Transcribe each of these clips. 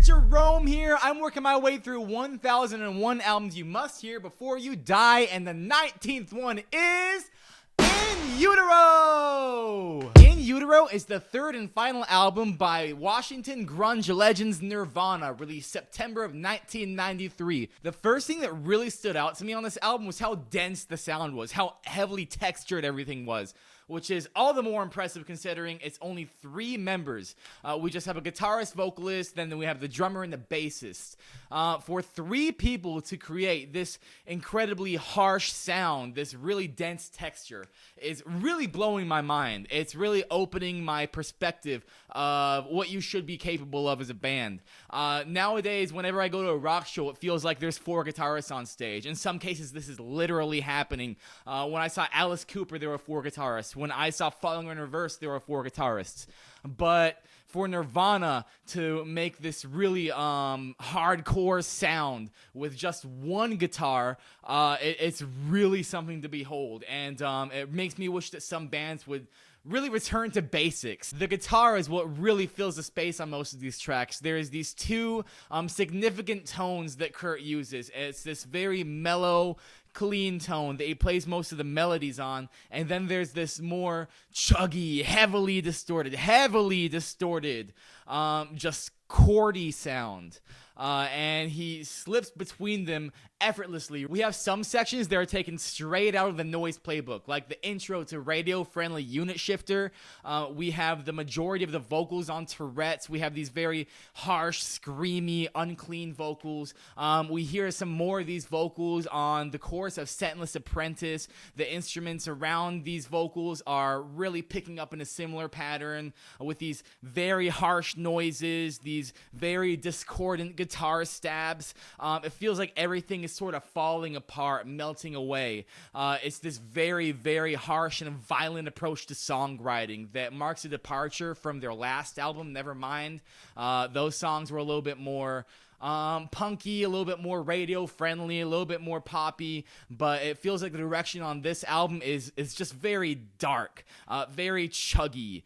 Jerome here. I'm working my way through 1001 albums you must hear before you die, and the 19th one is In Utero! In Utero is the third and final album by Washington grunge legends Nirvana, released September of 1993. The first thing that really stood out to me on this album was how dense the sound was, how heavily textured everything was, which is all the more impressive considering it's only 3 members. We just have a guitarist, vocalist, then we have the drummer and the bassist. For 3 people to create this incredibly harsh sound, this really dense texture, is really blowing my mind. It's really opening my perspective of what you should be capable of as a band. Nowadays, whenever I go to a rock show, it feels like there's 4 guitarists on stage. In some cases, this is literally happening. When I saw Alice Cooper, there were 4 guitarists. When I saw Falling in Reverse, there were 4 guitarists. But for Nirvana to make this really hardcore sound with just one guitar, it's really something to behold. And it makes me wish that some bands would really return to basics. The guitar is what really fills the space on most of these tracks. There's these 2 significant tones that Kurt uses. It's this very mellow, clean tone that he plays most of the melodies on, and then there's this more chuggy, heavily distorted, just chordy sound. And he slips between them effortlessly. We have some sections that are taken straight out of the Noise playbook, like the intro to Radio-Friendly Unit Shifter. We have the majority of the vocals on Tourette's. We have these very harsh, screamy, unclean vocals. We hear some more of these vocals on the chorus of Scentless Apprentice. The instruments around these vocals are really picking up in a similar pattern with these very harsh noises, these very discordant guitar stabs. It feels like everything is sort of falling apart, melting away. It's this very, very harsh and violent approach to songwriting that marks a departure from their last album, Nevermind. Those songs were a little bit more punky, a little bit more radio friendly, a little bit more poppy, but it feels like the direction on this album is just very dark, very chuggy,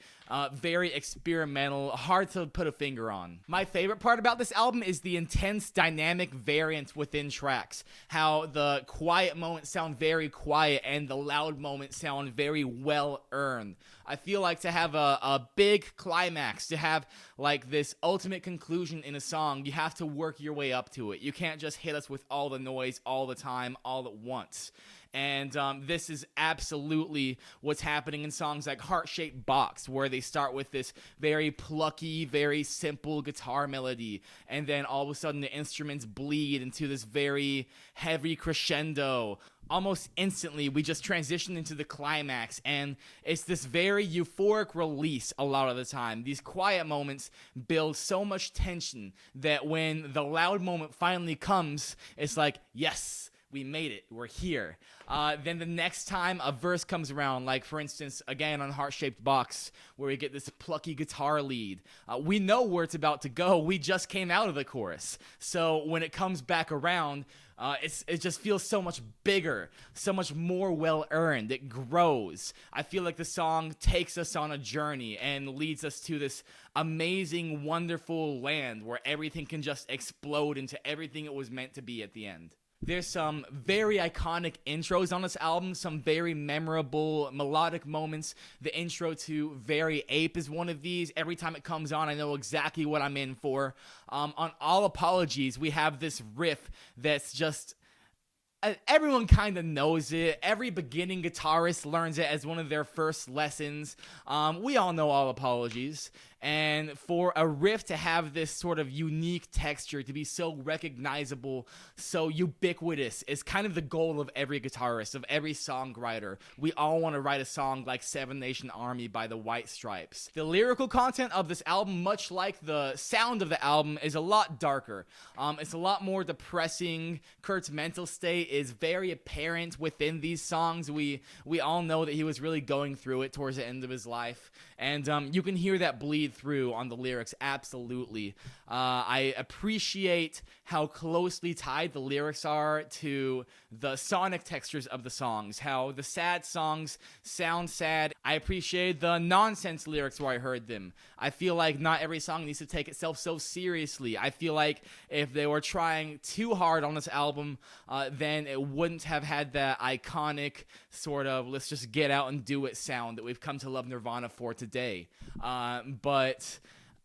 very experimental, hard to put a finger on. My favorite part about this album is the intense dynamic variance within tracks, how the quiet moments sound very quiet and the loud moments sound very well earned. I feel like to have a big climax, to have like this ultimate conclusion in a song, you have to work your way up to it. You can't just hit us with all the noise all the time, all at once. And this is absolutely what's happening in songs like Heart-Shaped Box, where they start with this very plucky, very simple guitar melody, and then all of a sudden the instruments bleed into this very heavy crescendo. Almost instantly, we just transition into the climax, and it's this very euphoric release a lot of the time. These quiet moments build so much tension that when the loud moment finally comes, it's like, yes, we made it, we're here. Then the next time a verse comes around, like for instance, again on Heart-Shaped Box, where we get this plucky guitar lead, we know where it's about to go. We just came out of the chorus. So when it comes back around, it just feels so much bigger, so much more well-earned. It grows. I feel like the song takes us on a journey and leads us to this amazing, wonderful land where everything can just explode into everything it was meant to be at the end. There's some very iconic intros on this album, some very memorable melodic moments. The intro to Very Ape is one of these. Every time it comes on, I know exactly what I'm in for. On All Apologies, we have this riff that's just... everyone kind of knows it. Every beginning guitarist learns it as one of their first lessons. We all know All Apologies. And for a riff to have this sort of unique texture, to be so recognizable, so ubiquitous, is kind of the goal of every guitarist, of every songwriter. We all want to write a song like Seven Nation Army by the White Stripes. The lyrical content of this album, much like the sound of the album, is a lot darker. It's a lot more depressing. Kurt's mental state is very apparent within these songs. We all know that he was really going through it towards the end of his life. And you can hear that bleed read through on the lyrics, absolutely. I appreciate how closely tied the lyrics are to the sonic textures of the songs, how the sad songs sound sad. I appreciate the nonsense lyrics where I heard them. I feel like not every song needs to take itself so seriously. I feel like if they were trying too hard on this album, then it wouldn't have had that iconic sort of let's just get out and do it sound that we've come to love Nirvana for today. But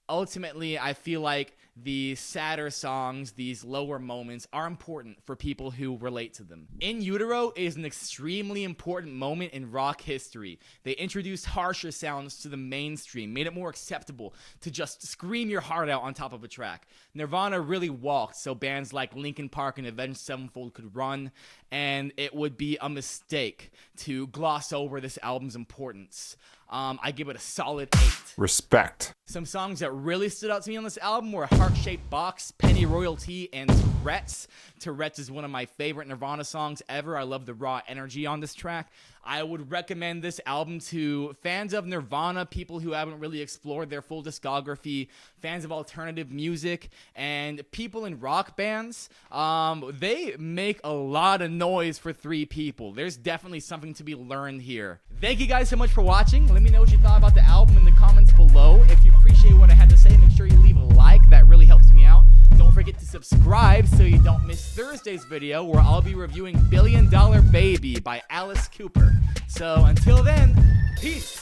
ultimately, I feel like the sadder songs, these lower moments, are important for people who relate to them. In Utero is an extremely important moment in rock history. They introduced harsher sounds to the mainstream, made it more acceptable to just scream your heart out on top of a track. Nirvana really walked so bands like Linkin Park and Avenged Sevenfold could run, and it would be a mistake to gloss over this album's importance. I give it a solid 8. Respect. Some songs that really stood out to me on this album were Heart-Shaped Box, Penny Royalty, and Tourette's. Tourette's is one of my favorite Nirvana songs ever. I love the raw energy on this track. I would recommend this album to fans of Nirvana, people who haven't really explored their full discography, fans of alternative music, and people in rock bands. They make a lot of noise for 3 people. There's definitely something to be learned here. Thank you guys so much for watching. Let me know what you thought about the album in the comments below. If you appreciate what I had to say, make sure you leave a like. That really helps me out. Don't forget to subscribe so you don't miss Thursday's video where I'll be reviewing Billion Dollar Baby by Alice Cooper. So until then, peace!